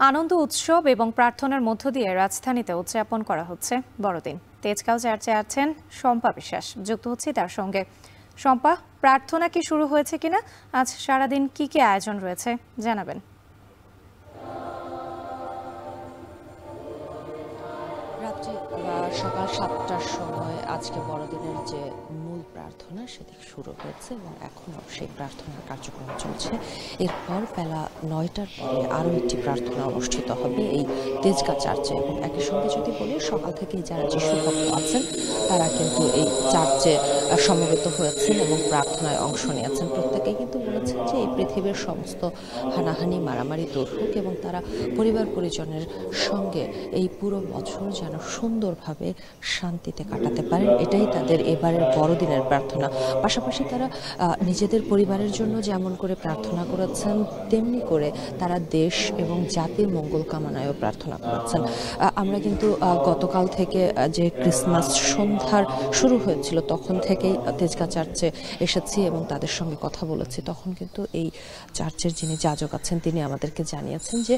আনন্দ উৎসব এবং প্রার্থনার মধ্য দিয়ে রাজধানীতে উদযাপন করা হচ্ছে বড়দিন। তেজগাঁও চার্চে আছেন শম্পা বিশ্বাস, যুক্ত হচ্ছে তার সঙ্গে। শম্পা, প্রার্থনা কি শুরু হয়েছে কিনা, আজ সারাদিন কি কি আয়োজন রয়েছে জানাবেন। রাত্রি সকাল ৭টার সময় আজকে বড়দিনের যে মূল প্রার্থনা সেটি শুরু হয়েছে এবং এখনও সেই প্রার্থনার কার্যক্রম চলছে। এরপর বেলা ৯টার পরে আরও একটি প্রার্থনা অনুষ্ঠিত হবে এই তেজগাঁ চার্চে। এবং একই সঙ্গে যদি বলি, সকাল থেকেই যারা যিশু ভক্ত আছেন তারা কিন্তু এই চার্চে সমবেত হয়েছেন এবং প্রার্থনায় অংশ নিয়েছেন। প্রত্যেকেই কিন্তু বলেছেন যে এই পৃথিবীর সমস্ত হানাহানি মারামারি দূর হোক এবং তারা পরিবার পরিজনের সঙ্গে এই পুরো বছর যেন সুন্দরভাবে শান্তিতে কাটাতে পারেন, এটাই তাদের এবারের বড়দিনের প্রার্থনা। পাশাপাশি তারা নিজেদের পরিবারের জন্য যেমন করে প্রার্থনা করেছেন, তেমনি করে তারা দেশ এবং জাতির মঙ্গল কামনায়ও প্রার্থনা করেছেন। আমরা কিন্তু গতকাল থেকে যে ক্রিসমাস সন্ধ্যার শুরু হয়েছিল তখন থেকেই তেজগাঁ চার্চে এসেছি এবং তাদের সঙ্গে কথা বলেছি। তখন কিন্তু এই চার্চের যিনি যাজক আছেন তিনি আমাদেরকে জানিয়েছেন যে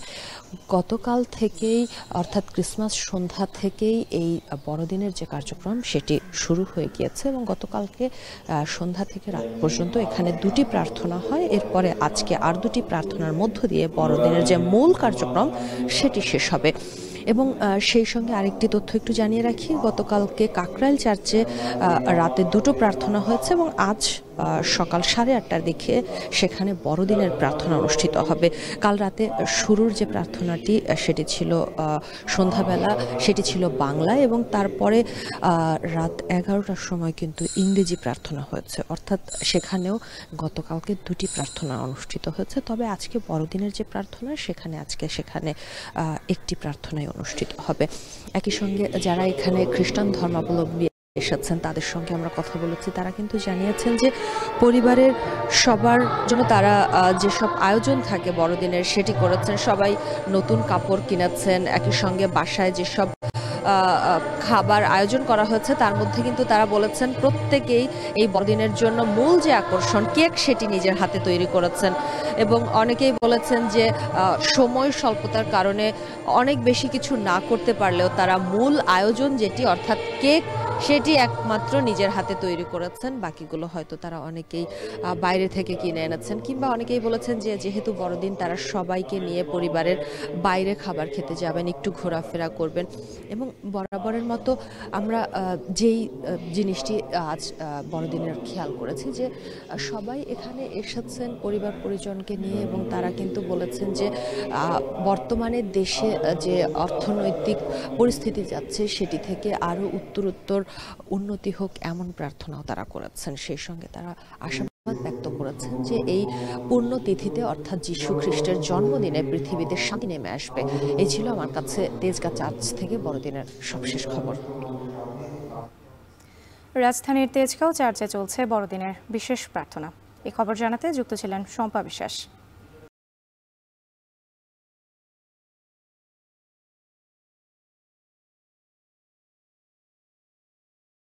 গতকাল থেকেই, অর্থাৎ ক্রিসমাস সন্ধ্যা থেকেই এই বড়দিনের যে কার্যক্রম সেটি শুরু হয়ে গিয়েছে এবং গতকালকে সন্ধ্যা থেকে রাত পর্যন্ত এখানে দুটি প্রার্থনা হয়। এরপরে আজকে আর দুটি প্রার্থনার মধ্য দিয়ে বড়দিনের যে মূল কার্যক্রম সেটি শেষ হবে। এবং সেই সঙ্গে আরেকটি তথ্য একটু জানিয়ে রাখি, গতকালকে কাকরাইল চার্চে রাতে দুটো প্রার্থনা হয়েছে এবং আজ সকাল 8:30টার দিকে সেখানে বড়দিনের প্রার্থনা অনুষ্ঠিত হবে। কাল রাতে শুরুর যে প্রার্থনাটি সেটি ছিল সন্ধ্যাবেলা, সেটি ছিল বাংলায় এবং তারপরে রাত 11টার সময় কিন্তু ইংরেজি প্রার্থনা হয়েছে। অর্থাৎ সেখানেও গতকালকে দুটি প্রার্থনা অনুষ্ঠিত হয়েছে। তবে আজকে বড়দিনের যে প্রার্থনা সেখানে একটি প্রার্থনাই অনুষ্ঠিত হবে। একই সঙ্গে যারা এখানে খ্রিস্টান ধর্মাবলম্বী এসেছেন তাদের সঙ্গে আমরা কথা বলেছি, তারা কিন্তু জানিয়েছেন যে পরিবারের সবার জন্য তারা যেসব আয়োজন থাকে বড়দিনের সেটি করেছেন। সবাই নতুন কাপড় কিনেছেন, একই সঙ্গে বাসায় যেসব খাবার আয়োজন করা হয়েছে তার মধ্যে কিন্তু তারা বলেছেন প্রত্যেকেই এই বড়দিনের জন্য মূল যে আকর্ষণ কেক সেটি নিজের হাতে তৈরি করেছেন। এবং অনেকেই বলেছেন যে সময় স্বল্পতার কারণে অনেক বেশি কিছু না করতে পারলেও তারা মূল আয়োজন যেটি অর্থাৎ কেক সেটি একমাত্র নিজের হাতে তৈরি করেছেন। বাকিগুলো হয়তো তারা অনেকেই বাইরে থেকে কিনে এনেছেন, কিংবা অনেকেই বলেছেন যে যেহেতু বড়দিন তারা সবাইকে নিয়ে পরিবারের বাইরে খাবার খেতে যাবেন, একটু ঘোরাফেরা করবেন। এবং বরাবরের মতো আমরা যেই জিনিসটি আজ বড়দিনের খেয়াল করেছি যে সবাই এখানে এসেছেন পরিবার পরিজনকে নিয়ে এবং তারা কিন্তু বলেছেন যে বর্তমানে দেশে যে অর্থনৈতিক পরিস্থিতি যাচ্ছে সেটি থেকে আরও উত্তরোত্তর উন্নতি হোক এমন প্রার্থনাও তারা করেছেন। সেই সঙ্গে তারা আশাবাদ ব্যক্ত করেছেন যে এই পুণ্যতিথিতে অর্থাৎ যীশু খ্রিস্টের জন্মদিনে পৃথিবীতে শান্তি নেমে আসবে। এই ছিল আমার কাছে তেজগাঁ চার্চ থেকে বড়দিনের সবশেষ খবর। রাজধানীর তেজগাঁও চার্চে চলছে বড়দিনের বিশেষ প্রার্থনা। এই খবর জানাতে যুক্ত ছিলেন শম্পা বিশ্বাস।